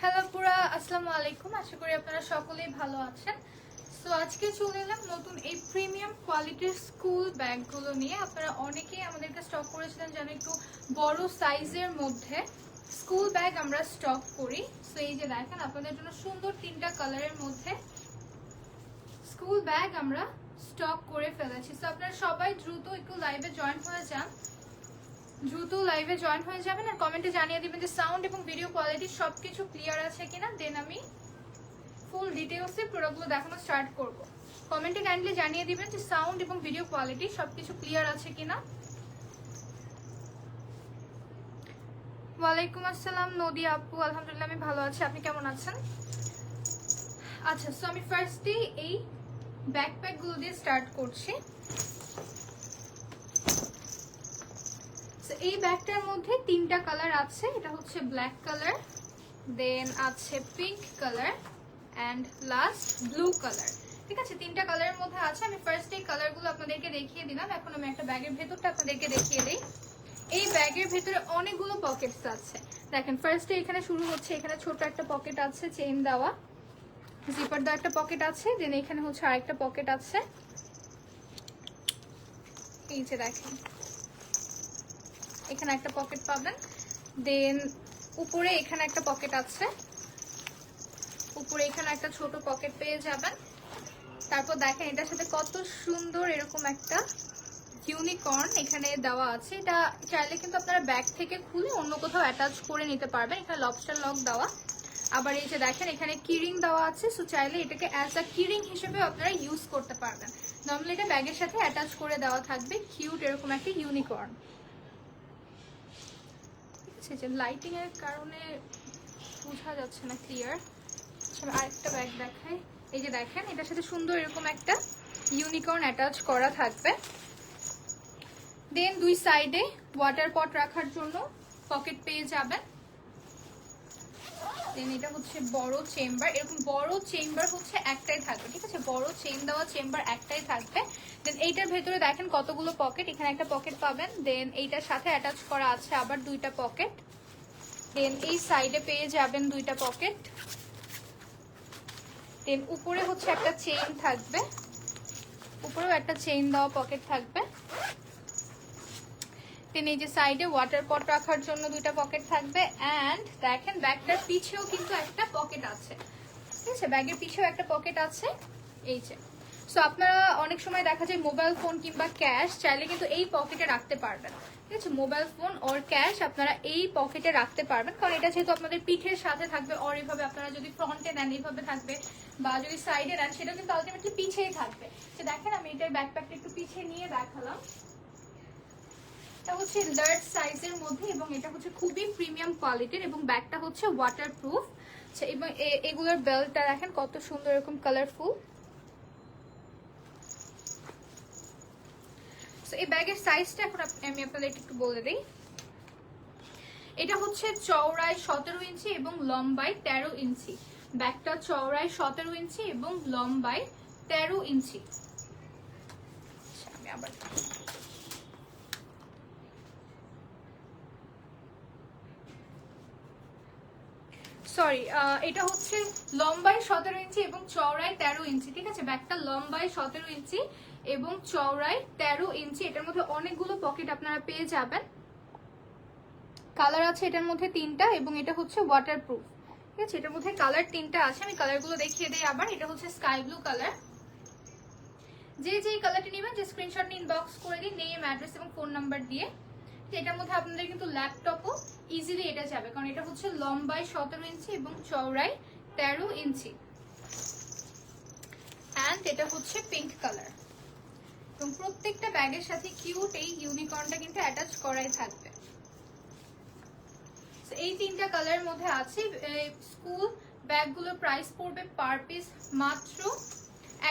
Hello পুরা, আসসালামু আলাইকুম। আশা করি আপনারা সকলেই ভালো আছেন। সো আজকে চলে এলাম নতুন এই প্রিমিয়াম কোয়ালিটির স্কুল ব্যাগগুলো নিয়ে। আপনারা অনেকেই আমাদেরকে স্টক করেছিলেন যেন একটু বড় সাইজের মধ্যে স্কুল ব্যাগ আমরা স্টক করি। সো এই যে দেখেন, আপনাদের জন্য সুন্দর 3টা কালারের মধ্যে স্কুল ব্যাগ আমরা স্টক করে ফেলেছি। সো আপনারা সবাই দ্রুত একটু লাইভে জয়েন হয়ে যান, আর কমেন্টে জানিয়ে দিবেন যে সাউন্ড এবং ভিডিও কোয়ালিটি সবকিছু ক্লিয়ার আছে কিনা। দেন আমি ফুল ডিটেইলসে প্রোডাক্টগুলো দেখানো স্টার্ট করব। কমেন্টে কাইন্ডলি জানিয়ে দিবেন যে সাউন্ড এবং ভিডিও কোয়ালিটি সবকিছু ক্লিয়ার আছে কিনা। ওয়ালাইকুম আসসালাম নদী আপু, আলহামদুলিল্লাহ আমি ভালো আছি, আপনি কেমন আছেন? আচ্ছা, সো আমি ফার্স্টে এই ব্যাকপ্যাকগুলো দিয়ে স্টার্ট করছি। এই ব্যাগটার মধ্যে 3টা কালার আছে। এটা হচ্ছে ব্ল্যাক কালার, দেন আছে pink colour and last blue colour. ঠিক আছে, 3টা কালারের মধ্যে আছে। আমি ফার্স্ট এই কালারগুলো আপনাদেরকে দেখিয়ে দিলাম। এখন আমি একটা ব্যাগের ভেতরটা আপনাদেরকে দেখিয়ে দিই। এই ব্যাগের ভেতরে অনেকগুলো পকেটস আছে। দেখেন, ফার্স্টে এখানে শুরু হচ্ছে, এখানে ছোট একটা পকেট আছে চেইন দেওয়া, জিপার দেওয়া একটা পকেট আছে, দেন এখানে হচ্ছে আরেকটা পকেট আছে। এই যে দেখেন, এখানে একটা পকেট পাবেন, দেন উপরে এখানে একটা পকেট আছে, উপরে এখানে একটা ছোট পকেট পেয়ে যাবেন। তারপর দেখেন এটার সাথে কত সুন্দর এরকম একটা ইউনিকর্ন এখানে দেওয়া আছে। এটা চাইলে কিন্তু আপনারা ব্যাগ থেকে খুলে অন্য কোথাও অ্যাটাচ করে নিতে পারবেন। এখানে লবস্টার লক দেওয়া, আবার এই যে দেখেন এখানে কিরিং দেওয়া আছে। সো চাইলে এটাকে অ্যাজ আ কিরিং হিসেবে আপনারা ইউজ করতে পারবেন। নর্মালি এটা ব্যাগের সাথে অ্যাটাচ করে দেওয়া থাকবে। কিউট এরকম একটা ইউনিকর্ন। যে লাইটিং এর কারণে বোঝা যাচ্ছে না ক্লিয়ার। আরেকটা ব্যাগ দেখাই। এই যে দেখেন, এটার সাথে সুন্দর এরকম একটা ইউনিকর্ন অ্যাটাচ করা থাকবে। দেন দুই সাইডে ওয়াটার পট রাখার জন্য পকেট পেয়ে যাবেন। দেন এটা হচ্ছে বড় চেম্বার, এরকম বড় চেম্বার হচ্ছে একটাই থাকবে। ঠিক আছে, বড় চেইন দেওয়া চেম্বার একটাই থাকবে। দেন এইটার ভেতরে দেখেন কতগুলো পকেট, এখানে একটা পকেট পাবেন। দেন এইটার সাথে অ্যাটাচ করা আছে আবার 2টা পকেট। দেন এই সাইডে পেয়ে যাবেন 2টা পকেট। দেন উপরে হচ্ছে একটা চেইন থাকবে, উপরেও একটা চেইন দেওয়া পকেট থাকবে। দেন এই যে সাইডে ওয়াটার পট রাখার জন্য 2টা পকেট থাকবে। অ্যান্ড দেখেন ব্যাগটার পিছেও কিন্তু একটা পকেট আছে। ঠিক আছে, ব্যাগের পিছেও একটা পকেট আছে। এই যে, সো আপনারা অনেক সময় দেখা যায় মোবাইল ফোন কিংবা ক্যাশ চাইলে কিন্তু এই পকেটে রাখতে পারবেন। ঠিক আছে, মোবাইল ফোন ওর ক্যাশ আপনারা এই পকেটে রাখতে পারবেন, কারণ এটা যেহেতু আপনাদের পিঠের সাথে থাকবে। অর এইভাবে আপনারা যদি ফ্রন্টে নেন এইভাবে থাকবে, বা যদি সাইডে নেন সেটা কিন্তু আলটিমেটলি পিছেই থাকবে। তো দেখেন আমি এটার ব্যাকপ্যাকটা একটু পিছিয়ে নিয়ে দেখালাম। এটা হচ্ছে লার্জ সাইজের মধ্যে এবং এটা হচ্ছে খুবই প্রিমিয়াম কোয়ালিটির, এবং ব্যাগটা হচ্ছে ওয়াটারপ্রুফ। এবং এগুলোর বেল্টটা দেখেন কত সুন্দর এরকম কালারফুল। এই ব্যাগের সাইজটা এখন আমি আপনাদের একটু বলে দিই। এটা হচ্ছে চওড়ায় 17 ইঞ্চি এবং লম্বায় 13 ইঞ্চি। ব্যাগটা চওড়ায় 17 ইঞ্চি এবং লম্বায় 13 ইঞ্চি। আমি আবার সরি, এটা হচ্ছে লম্বায় 17 ইঞ্চি এবং চওড়ায় 13 ইঞ্চি। ঠিক আছে, ব্যাগটা লম্বায় 17 ইঞ্চি এবং চওড়ায় 13 ইঞ্চি। এটার মধ্যে অনেকগুলো পকেট আপনারা পেয়ে যাবেন। কালার আছে এটার মধ্যে 3টা এবং এটা হচ্ছে ওয়াটারপ্রুফ। ঠিক আছে, এটার মধ্যে কালার 3টা আছে। আমি কালারগুলো দেখিয়ে দিই আবার। এটা হচ্ছে স্কাই ব্লু কালার। যে কালারটি নেবেন যে স্ক্রিনশট নিয়ে ইনবক্স করে দিন নেম, অ্যাড্রেস এবং ফোন নাম্বার দিয়ে। এটার মধ্যে আপনাদের কিন্তু ল্যাপটপও ইজিলি এটা যাবে, কারণ এটা হচ্ছে লম্বায় 17 ইঞ্চি এবং চওড়ায় 13 ইঞ্চি। অ্যান্ড এটা হচ্ছে পিঙ্ক কালার, এবং প্রত্যেকটা ব্যাগের সাথে কিউট এই ইউনিকর্নটা কিন্তু অ্যাটাচ করাই থাকবে। এই 3টা কালারের মধ্যে আছে। স্কুল ব্যাগগুলোর প্রাইস পড়বে পার পিস মাত্র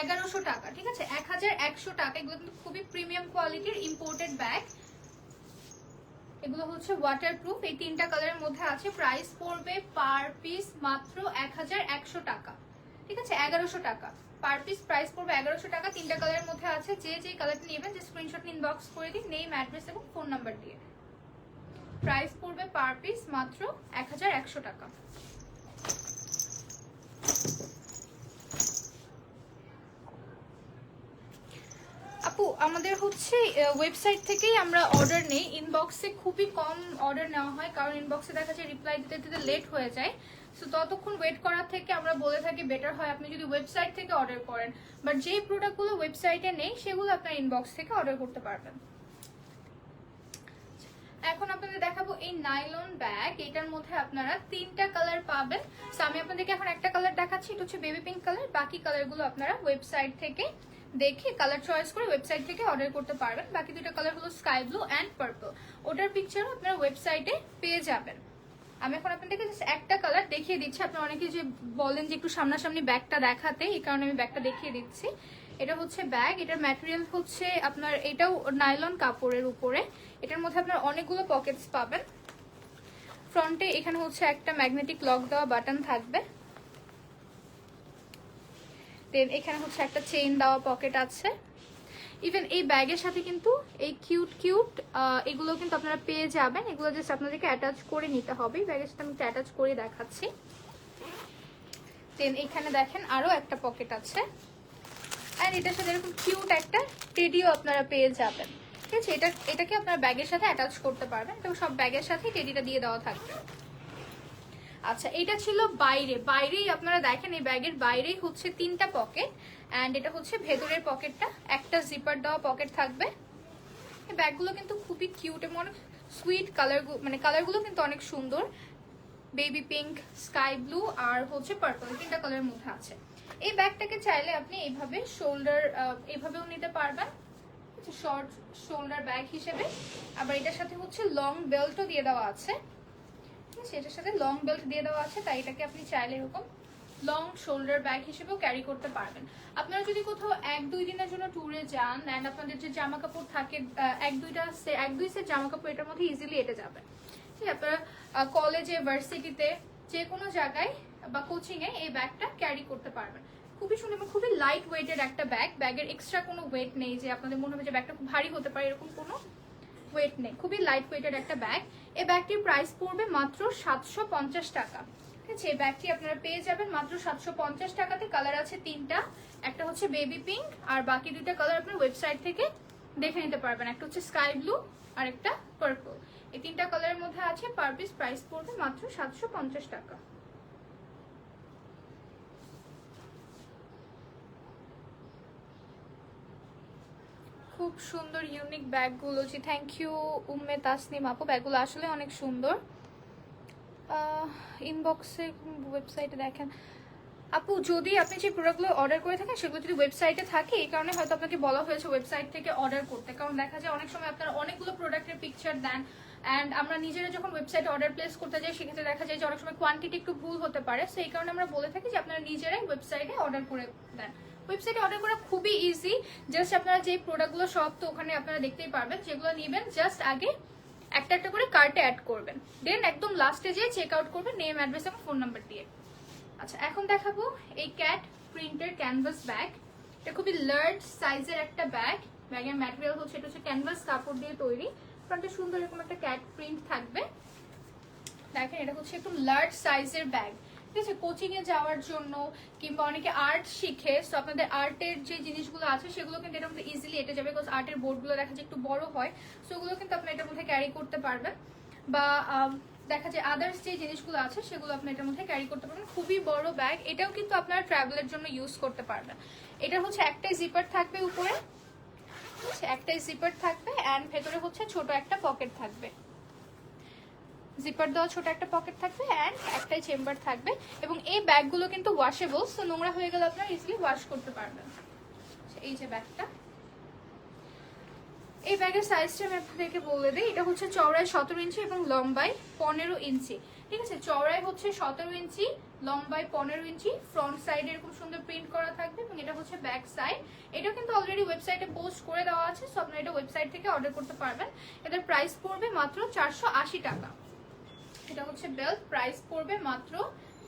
1100 টাকা। ঠিক আছে, 1100 টাকা। এগুলো কিন্তু খুবই প্রিমিয়াম কোয়ালিটির ইম্পোর্টেড ব্যাগ। এগুলো হচ্ছে ওয়াটারপ্রুফ। এই 3টা কালারের মধ্যে আছে। প্রাইস পড়বে পার পিস মাত্র 1100 টাকা। ঠিক আছে, 1100 টাকা পার পিস প্রাইস পড়বে 1100 টাকা। 3টা কালারের মধ্যে আছে। যে কালারটি নেবেন যে স্ক্রিনশট ইনবক্স করে দিন নেম, অ্যাড্রেস এবং ফোন নাম্বার দিয়ে। প্রাইস পড়বে পার পিস মাত্র 1100 টাকা। আমাদের হচ্ছে ওয়েবসাইট থেকেই আমরা অর্ডার নেই, ইনবক্সে খুবই কম অর্ডার নেওয়া হয়, কারণ ইনবক্সে দেখা যায় রিপ্লাই দিতে দিতে লেট হয়ে যায়। সো ততক্ষণ ওয়েট করার থেকে আমরা বলে থাকি বেটার হয় আপনি যদি ওয়েবসাইট থেকে অর্ডার করেন, বাট যেই প্রোডাক্টগুলো ওয়েবসাইটে নেই সেগুলো আপনার ইনবক্স থেকে অর্ডার করতে পারবেন। এখন আপনাদের দেখাবো এই নাইলন ব্যাগ, এটার মধ্যে আপনারা 3টা কালার পাবেন। সো আমি আপনাদেরকে এখন একটা কালার দেখাচ্ছি, এটা হচ্ছে বেবি পিঙ্ক কালার। বাকি কালারগুলো আপনারা ওয়েবসাইট থেকে দেখে কালার চয়েস করে ওয়েবসাইট থেকে অর্ডার করতে পারবেন। বাকি দুটো কালার হলো স্কাই ব্লু অ্যান্ড পার্পল, ওটার পিকচারও আপনারা ওয়েবসাইটে পেয়ে যাবেন। আমি এখন আপনাদেরকে জাস্ট একটা কালার দেখিয়ে দিচ্ছি। আপনারা অনেকে যে বলেন যে একটু সামনাসামনি ব্যাগটা দেখাতে, এই কারণে আমি ব্যাগটা দেখিয়ে দিচ্ছি। এটা হচ্ছে ব্যাগ, এটার ম্যাটেরিয়াল হচ্ছে আপনার এটাও নাইলন কাপড়ের উপরে। এটার মধ্যে আপনার অনেকগুলো পকেটস পাবেন। ফ্রন্টে এখানে হচ্ছে একটা ম্যাগনেটিক লক দেওয়া বাটন থাকবে, দেন এখানে হচ্ছে একটা চেইন দেওয়া পকেট আছে। ইভেন এই ব্যাগের সাথে কিন্তু এই কিউট কিউট এগুলো কিন্তু আপনারা পেয়ে যাবেন। এগুলো জাস্ট আপনাদেরকে অ্যাটাচ করে নিতে হবে। ব্যাগের সাথে আমি অ্যাটাচ করে দেখাচ্ছি। দেন এখানে দেখেন আরো একটা পকেট আছে, আর এটার সাথে এরকম কিউট একটা টেডিও আপনারা পেয়ে যাবেন। ঠিক আছে, এটাকে আপনারা ব্যাগের সাথে অ্যাটাচ করতে পারবেন। তো সব ব্যাগের সাথে টেডিটা দিয়ে দেওয়া থাকবে। আচ্ছা, এটা ছিল বাইরেই আপনারা দেখেন এই ব্যাগের বাইরেই হচ্ছে 3টা পকেট, অ্যান্ড এটা হচ্ছে ভেতরের পকেটটা, একটা জিপার দেওয়া পকেট থাকবে। এই ব্যাগগুলো কিন্তু খুবই কিউট এবং অনেক সুইট কালার, মানে কালারগুলো কিন্তু অনেক সুন্দর। বেবি পিঙ্ক, স্কাই ব্লু আর হচ্ছে পার্পল, 3টা কালারের মধ্যে আছে। এই ব্যাগটাকে চাইলে আপনি এইভাবে শোল্ডার এইভাবেও নিতে পারবেন, শর্ট শোল্ডার ব্যাগ হিসেবে। আবার এটার সাথে হচ্ছে লং বেল্টও দিয়ে দেওয়া আছে। সেটার সাথে লং বেল্ট দিয়ে দেওয়া আছে, তাই এটাকে আপনি চাইলে এরকম লং শোল্ডার ব্যাগ হিসেবেও ক্যারি করতে পারবেন। আপনারা যদি কোথাও 1-2 দিনের জন্য ট্যুরে যান, অ্যান্ড আপনাদের যে জামা কাপড় থাকে 1-2 সেট জামা কাপড় এটার মধ্যে ইজিলি এটে যাবে। ঠিক আছে, আপনারা কলেজে, ভার্সিটিতে, যে কোনো জায়গায় বা কোচিং এ এই ব্যাগটা ক্যারি করতে পারবেন। খুবই সুন্দর এবং খুবই লাইট ওয়েটের একটা ব্যাগ। ব্যাগের এক্সট্রা কোনো ওয়েট নেই যে আপনাদের মনে হবে যে ব্যাগটা খুব ভারী হতে পারে, এরকম কোনো ওয়েট নেই। খুবই লাইট ওয়েটের একটা ব্যাগ। এই ব্যাগটির প্রাইস পড়বে মাত্র 750 টাকা। ঠিক আছে, এই ব্যাগটি আপনারা পেয়ে যাবেন মাত্র 750 টাকাতে। কালার আছে 3টা, একটা হচ্ছে বেবি পিঙ্ক আর বাকি 2টা কালার আপনার ওয়েবসাইট থেকে দেখে নিতে পারবেন। একটা হচ্ছে স্কাই ব্লু আর একটা পার্পল, এই 3টা কালারের মধ্যে আছে। পার পিস প্রাইস পড়বে মাত্র 750 টাকা। খুব সুন্দর ইউনিক ব্যাগগুলো, জি থ্যাংক ইউ উম্মে তাসনিম আপু। ব্যাগগুলো আসলে অনেক সুন্দর। ইনবক্সে ওয়েবসাইটে দেখেন আপু, যদি আপনি যে প্রোডাক্টগুলো অর্ডার করে থাকেন সেগুলো যদি ওয়েবসাইটে থাকে, এই কারণে হয়তো আপনাকে বলা হয়েছে ওয়েবসাইট থেকে অর্ডার করতে। কারণ দেখা যায় অনেক সময় আপনারা অনেকগুলো প্রোডাক্টের পিকচার দেন, অ্যান্ড আমরা নিজেরা যখন ওয়েবসাইটে অর্ডার প্লেস করতে যাই সেক্ষেত্রে দেখা যায় যে অনেক সময় কোয়ান্টিটি একটু ভুল হতে পারে। সো এই কারণে আমরা বলে থাকি যে আপনারা নিজেরাই ওয়েবসাইটে অর্ডার করে দেন। ওয়েবসাইটে অর্ডার করা খুবই ইজি। জাস্ট আপনারা যে প্রোডাক্টগুলো সব তো ওখানে আপনারা দেখতেই পারবেন, যেগুলো নেবেন জাস্ট আগে একটা একটা করে কার্টে অ্যাড করবেন, দেন একদম লাস্টে যেয়ে চেক আউট করবেন নেম, অ্যাড্রেস এবং ফোন নাম্বার দিয়ে। আচ্ছা, এখন দেখাবো এই ক্যাট প্রিন্টের ক্যানভাস ব্যাগ। এটা খুবই লার্জ সাইজের একটা ব্যাগ। ব্যাগের ম্যাটেরিয়াল হচ্ছে এটা হচ্ছে ক্যানভাস কাপড় দিয়ে তৈরি। ফ্রন্টে সুন্দর এরকম একটা ক্যাট প্রিন্ট থাকবে। দেখেন এটা হচ্ছে একটু লার্জ সাইজের ব্যাগ। ঠিক আছে, কোচিং এ যাওয়ার জন্য কিংবা অনেকে আর্ট শিখে, তো আপনাদের আর্টের যে জিনিসগুলো আছে সেগুলো কিন্তু এটার মধ্যে ইজিলি এটে যাবে। বিকজ আর্টের বোর্ডগুলো দেখা যায় একটু বড় হয়, সো ওগুলো কিন্তু আপনি এটার মধ্যে ক্যারি করতে পারবেন। বা দেখা যায় আদার্স যে জিনিসগুলো আছে সেগুলো আপনি এটার মধ্যে ক্যারি করতে পারবেন। খুবই বড় ব্যাগ। এটাও কিন্তু আপনারা ট্রাভেলের জন্য ইউজ করতে পারবেন। এটা হচ্ছে একটাই জিপার থাকবে উপরে, একটাই জিপার থাকবে, অ্যান্ড ভেতরে হচ্ছে ছোট একটা পকেট থাকবে। জিপার দেওয়া ছোট একটা পকেট থাকবে অ্যান্ড একটাই চেম্বার থাকবে। এবং এই ব্যাগগুলো কিন্তু ওয়াশেবল, সো নোংরা হয়ে গেলে আপনারা ইজিলি ওয়াশ করতে পারবেন। এই যে ব্যাগটা, এই ব্যাগের সাইজটা আমি আপনাদেরকে বলে দিই। এটা হচ্ছে চওড়ায় 17 ইঞ্চি এবং লম্বায় 15 ইঞ্চি। ঠিক আছে, চওড়ায় হচ্ছে 17 ইঞ্চি, লম্বায় 15 ইঞ্চি। ফ্রন্ট সাইডে এরকম সুন্দর প্রিন্ট করা থাকবে এবং এটা হচ্ছে ব্যাক সাইড। এটা কিন্তু অলরেডি ওয়েবসাইটে পোস্ট করে দেওয়া আছে, সো আপনারা এটা ওয়েবসাইট থেকে অর্ডার করতে পারবেন। এটার প্রাইস পড়বে মাত্র 480 টাকা। এটা হচ্ছে বেল্ট, প্রাইস পড়বে মাত্র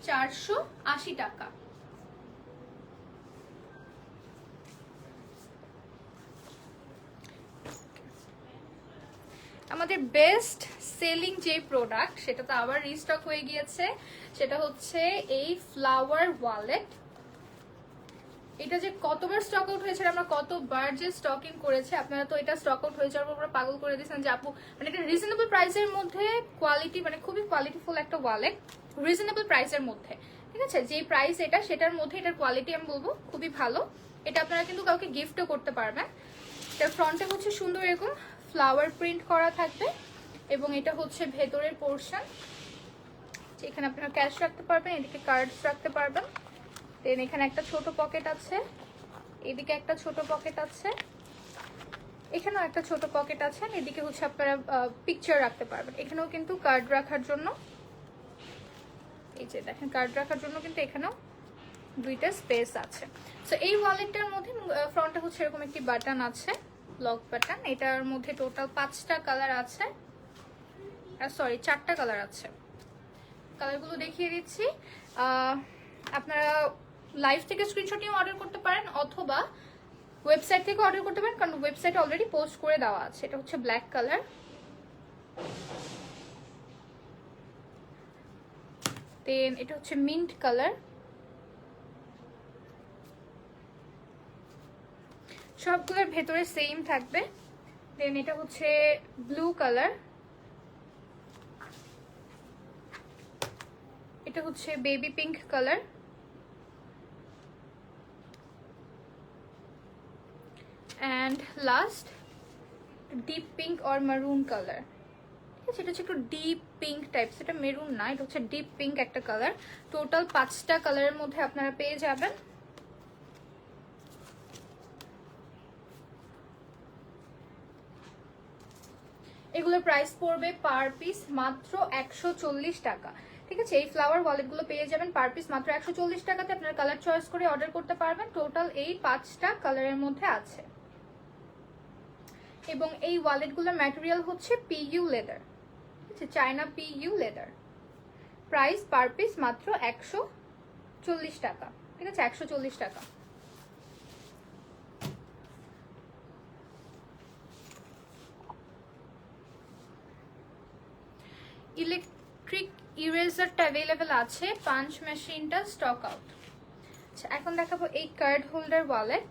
480 টাকা। আমাদের বেস্ট সেলিং যে প্রোডাক্ট সেটা তো আবার রিস্টক হয়ে গিয়েছে, সেটা হচ্ছে এই ফ্লাওয়ার ওয়ালেট। এটা যে কতবার স্টক আউট হয়েছে, আমরা কতবার যে স্টকিং করেছে, আপনারা তো এটা স্টক আউট হয়ে যাওয়ার পর পাগল করে দিয়েছেন যে আপু মানে এটা রিজনেবল প্রাইসের মধ্যে কোয়ালিটি মানে খুবই কোয়ালিটিফুল একটা ওয়ালেট, রিজনেবল প্রাইসের মধ্যে, ঠিক আছে? যে প্রাইস এটা সেটার মধ্যে এটার কোয়ালিটি আমি বলবো খুবই ভালো। এটা আপনারা কিন্তু কাউকে গিফটও করতে পারবেন। এটার ফ্রন্টে হচ্ছে সুন্দর এরকম ফ্লাওয়ার প্রিন্ট করা থাকবে এবং এটা হচ্ছে ভেতরের পোর্শন, এখানে আপনারা ক্যাশ রাখতে পারবেন, এদিকে কার্ডস রাখতে পারবেন। দেন এখানে একটা ছোট পকেট আছে, এদিকে একটা ছোট পকেট আছে, এখানেও একটা ছোট পকেট আছে, এদিকে হচ্ছে আপনারা পিকচার রাখতে পারবেন। এখানেও কিন্তু কার্ড রাখার জন্য, এই যে দেখেন কার্ড রাখার জন্য কিন্তু এখানেও দুইটা স্পেস আছে। সো এই ওয়ালেটটার মধ্যে ফ্রন্টে হচ্ছে এরকম একটি বাটন আছে, লক বাটন। এটার মধ্যে টোটাল 5টা কালার আছে, সরি 4টা কালার আছে। কালারগুলো দেখিয়ে দিচ্ছি। আপনারা লাইভ থেকে স্ক্রিনশট নিয়ে অর্ডার করতে পারেন অথবা ওয়েবসাইট থেকে অর্ডার করতে পারেন, কারণ ওয়েবসাইটে অলরেডি পোস্ট করে দেওয়া আছে। এটা হচ্ছে ব্ল্যাক কালার, দেন এটা হচ্ছে মিন্ট কালার, সবগুলোর ভেতরে সেম থাকবে। দেন এটা হচ্ছে ব্লু কালার, এটা হচ্ছে baby pink colour, and last deep pink or মারুন কালার। ঠিক আছে, এটা হচ্ছে একটু ডিপ পিঙ্ক টাইপস, এটা মেরুন না, এটা হচ্ছে ডিপ পিঙ্ক একটা কালার। টোটাল 5টা কালারের মধ্যে আপনারা পেয়ে যাবেন। এগুলোর প্রাইস পড়বে পার পিস মাত্র 140 টাকা। ঠিক আছে, এই ফ্লাওয়ার ওয়ালেটগুলো পেয়ে যাবেন পার পিস মাত্র 140 টাকাতে। আপনার কালার চয়েস করে অর্ডার করতে পারবেন। টোটাল এই 5টা কালারের মধ্যে আছে এবং এই ওয়ালেটগুলোর ম্যাটেরিয়াল হচ্ছে পিইউ লেদার, ঠিক আছে, China PU leather. Price per piece মাত্র 140 টাকা। ঠিক আছে, 140 টাকা। ইলেকট্রিক ইরেজারটা অ্যাভেলেবেল আছে, পাঞ্চ মেশিনটা স্টক আউট। আচ্ছা, এখন দেখাবো এই কার্ড হোল্ডার ওয়ালেট।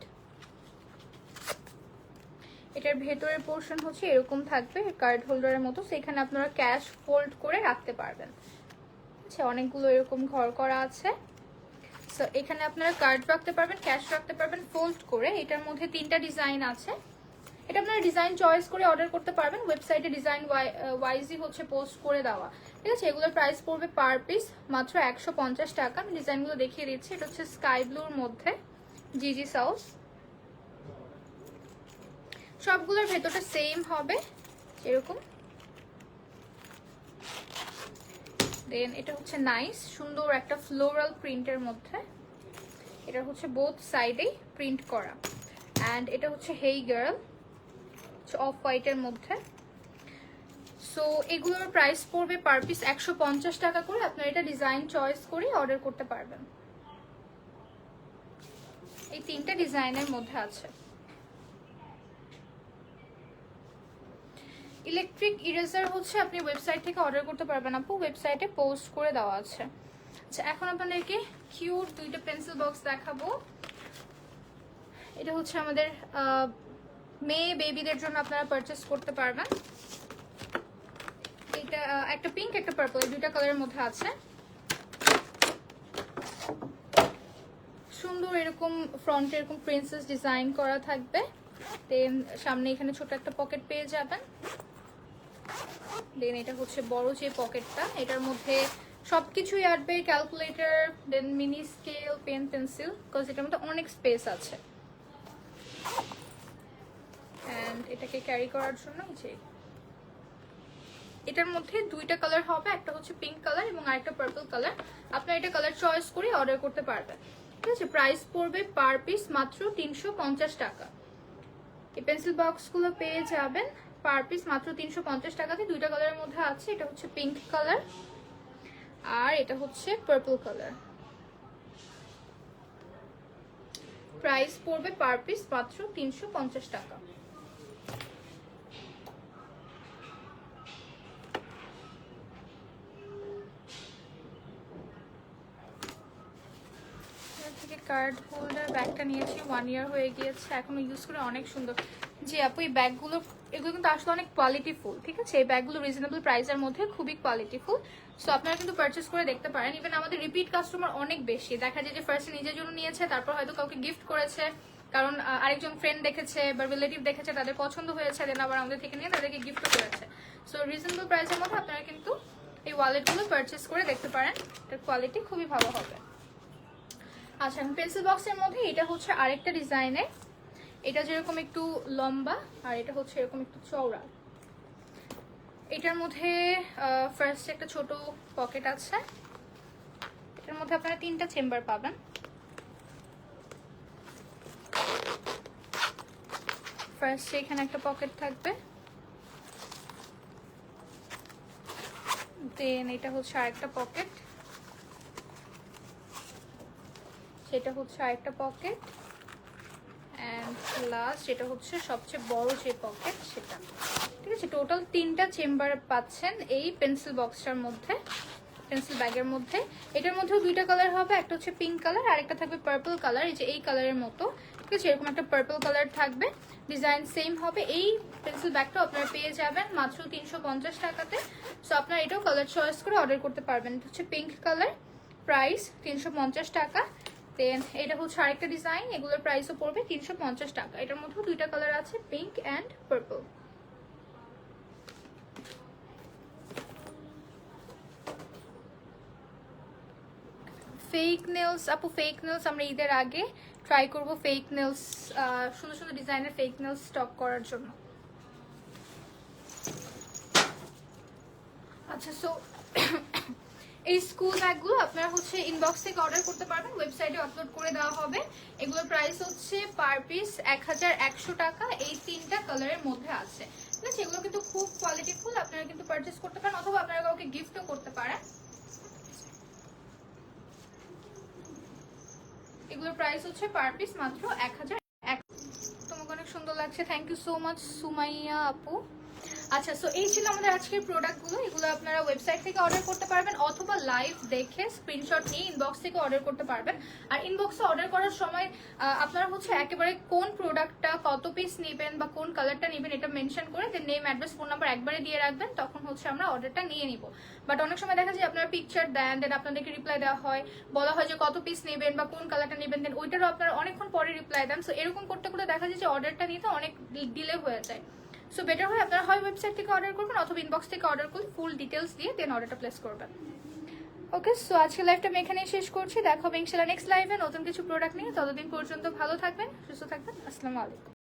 এটার ভেতরের পোর্শন হচ্ছে এরকম থাকবে কার্ড হোল্ডারের মতো, সেখানে আপনারা ক্যাশ ফোল্ড করে রাখতে পারবেন। আচ্ছা, অনেকগুলো এরকম ঘর করা আছে। সো এখানে আপনারা কার্ড রাখতে পারবেন, ক্যাশ রাখতে পারবেন ফোল্ড করে। এটার মধ্যে 3টা ডিজাইন আছে। এটা আপনারা ডিজাইন চয়েস করে অর্ডার করতে পারবেন। ওয়েবসাইটে ডিজাইন ওয়াইজই হচ্ছে পোস্ট করে দেওয়া। ঠিক আছে, এগুলোর প্রাইস পড়বে পার পিস মাত্র 150 টাকা। আমি ডিজাইনগুলো দেখিয়ে দিচ্ছি। এটা হচ্ছে স্কাই ব্লুর মধ্যে জিজি সাউস। সবগুলোর ভেতরটা সেম হবে এরকম। দেন এটা হচ্ছে নাইস সুন্দর একটা ফ্লোরাল প্রিন্টের মধ্যে, এটা হচ্ছে বোথ সাইডেই প্রিন্ট করা। অ্যান্ড এটা হচ্ছে হেই গার্ল, অফ হোয়াইটের মধ্যে। সো এগুলোর প্রাইস পড়বে পার পিস 150 টাকা করে। আপনারা এটা ডিজাইন চয়েস করে অর্ডার করতে পারবেন। এই 3টা ডিজাইনের মধ্যে আছে। ইলেকট্রিক ইরেজার হচ্ছে আপনি ওয়েবসাইট থেকে অর্ডার করতে পারবেন আপু, ওয়েবসাইটে পোস্ট করে দেওয়া আছে। আচ্ছা, এখন আপনাদেরকে কিউট 2টা পেন্সিল বক্স দেখাবো। এটা হচ্ছে আমাদের মেয়ে বেবিদের জন্য আপনারা পারচেস করতে পারবেন। এটা একটা পিঙ্ক একটা পার্পল, এই 2টা কালারের মধ্যে আছে। সুন্দর এরকম ফ্রন্টে এরকম প্রিন্সেস ডিজাইন করা থাকবে। দেন সামনে এখানে ছোট একটা পকেট পেয়ে যাবেন। দেন এটা হচ্ছে বড় যে পকেটটা, এটার মধ্যে সবকিছুই আসবে, calculator, then mini scale, pen, pencil, because এটার মধ্যে অনেক স্পেস আছে। অ্যান্ড এটাকে ক্যারি করার জন্য যে এটার মধ্যে 2টা কালার হবে, একটা হচ্ছে পিঙ্ক কালার এবং আরেকটা পার্পল কালার। আপনারা এটা কালার চয়েস করে অর্ডার করতে পারবেন। ঠিক আছে, প্রাইস পড়বে পার পিস মাত্র 350 টাকা। এই পেন্সিল বক্সগুলো পেয়ে যাবেন পার পিস মাত্র 350 টাকাতে। 2টা কালারের মধ্যে আছে, এটা হচ্ছে পিঙ্ক কালার আর এটা হচ্ছে পার্পল কালার। প্রাইস পড়বে পার পিস মাত্র 350 টাকা। কার্ড হোল্ডার ব্যাগটা নিয়েছি, 1 ইয়ার হয়ে গিয়েছে, এখনো ইউজ করে অনেক সুন্দর। জি আপু এই ব্যাগগুলো এগুলো কিন্তু আসলে অনেক কোয়ালিটিফুল, ঠিক আছে? এই ব্যাগগুলো রিজনেবল প্রাইসের মধ্যে খুবই কোয়ালিটিফুল। সো আপনারা কিন্তু পারচেস করে দেখতে পারেন। ইভেন আমাদের রিপিট কাস্টমার অনেক বেশি, দেখা যায় যে ফার্স্টে নিজের জন্য নিয়েছে, তারপর হয়তো কাউকে গিফট করেছে, কারণ আরেকজন ফ্রেন্ড দেখেছে বা রিলেটিভ দেখেছে, তাদের পছন্দ হয়েছে, দেন আবার আমাদের থেকে নিয়ে তাদেরকে গিফটও করেছে। সো রিজনেবল প্রাইসের মধ্যে আপনারা কিন্তু এই ওয়ালেটগুলো পারচেস করে দেখতে পারেন, এটার কোয়ালিটি খুবই ভালো হবে। আচ্ছা পেন্সিল বক্সের মধ্যে এটা হচ্ছে আরেকটা ডিজাইনের, এটা যেরকম একটু লম্বা আর এটা হচ্ছে এরকম একটু চওড়া। এটার মধ্যে ফার্স্ট একটা ছোট পকেট আছে, এটার মধ্যে আপনারা 3টা চেম্বার পাবেন। ফার্স্ট এখানে একটা পকেট থাকবে, দেন এটা হচ্ছে আরেকটা পকেট, সেটা হচ্ছে আরেকটা পকেট, এন্ড লাস্ট এটা হচ্ছে সবচেয়ে বড় যে পকেট সেটা, ঠিক আছে? টোটাল 3টা চেম্বার পাচ্ছেন এই পেন্সিল বক্সটার মধ্যে, পেন্সিল ব্যাগের মধ্যে। এটার মধ্যেও 2টা কালার হবে, একটা হচ্ছে পিঙ্ক কালার আর একটা থাকবে পার্পল কালার, এই যে এই কালারের মতো, ঠিক আছে? এরকম একটা পার্পল কালার থাকবে, ডিজাইন সেম হবে। এই পেন্সিল ব্যাগটা আপনারা পেয়ে যাবেন মাত্র 350 টাকাতে। সো আপনারা এটাও কালার চয়েস করে অর্ডার করতে পারবেন। এটা হচ্ছে পিঙ্ক কালার, প্রাইস 350 টাকা। দেন এটা হচ্ছে আরেকটা ডিজাইন, এগুলোর প্রাইসও পড়বে 350 টাকা। এটার মধ্যেও 2টা কালার আছে, pink and purple. Fake nails আপু, ফেক নেলস আমরা ঈদের আগে ট্রাই করব ফেক নেলস, সুন্দর সুন্দর ডিজাইনের ফেক নেলস স্টক করার জন্য। আচ্ছা সো এই স্কুল ব্যাগগুলো আপনারা হচ্ছে ইনবক্স থেকে অর্ডার করতে পারবেন, ওয়েবসাইটে আপলোড করে দেওয়া হবে। এগুলোর প্রাইস হচ্ছে পার পিস 1100 টাকা। এই 3টা কালারের মধ্যে আছে, ঠিক আছে? এগুলো কিন্তু খুব কোয়ালিটিফুল, আপনারা কিন্তু পারচেস করতে পারেন অথবা আপনারা কাউকে গিফটও করতে পারেন। এগুলোর প্রাইস হচ্ছে পার পিস মাত্র 1000। তোমাকে অনেক সুন্দর লাগছে, thank you so much Sumaiya আপু। আচ্ছা সো এই ছিল আমাদের আজকের প্রোডাক্টগুলো। এগুলো আপনারা ওয়েবসাইট থেকে অর্ডার করতে পারবেন অথবা লাইভ দেখে স্ক্রিনশট নিয়ে ইনবক্স থেকে অর্ডার করতে পারবেন। আর ইনবক্সে অর্ডার করার সময় আপনারা হচ্ছে একেবারে কোন প্রোডাক্টটা কত পিস নেবেন বা কোন কালারটা নেবেন এটা মেনশন করে দেন নেম অ্যাড্রেস ফোন নাম্বার একবারে দিয়ে রাখবেন, তখন হচ্ছে আমরা অর্ডারটা নিয়ে নিব। বাট অনেক সময় দেখা যায় আপনারা পিকচার দেন, দেন আপনাদেরকে রিপ্লাই দেওয়া হয়, বলা হয় যে কত পিস নেবেন বা কোন কালারটা নেবেন, দেন ওইটারও আপনারা অনেকক্ষণ পরে রিপ্লাই দেন। সো এরকম করতে করতে দেখা যায় যে অর্ডারটা নিতে অনেক ডিলে হয়ে যায়। সো বেটার হয় আপনারা হয় ওয়েবসাইট থেকে অর্ডার করবেন অথবা ইনবক্স থেকে অর্ডার করলে ফুল ডিটেলস দিয়ে দেন অর্ডারটা প্লেস করবেন। ওকে সো আজকের লাইভটা আমি এখানেই শেষ করছি, দেখা হবে ইনশাআল্লাহ নেক্সট লাইভে নতুন কিছু প্রোডাক্ট নিয়ে। ততদিন পর্যন্ত ভালো থাকবেন, সুস্থ থাকবেন, আসসালামু আলাইকুম।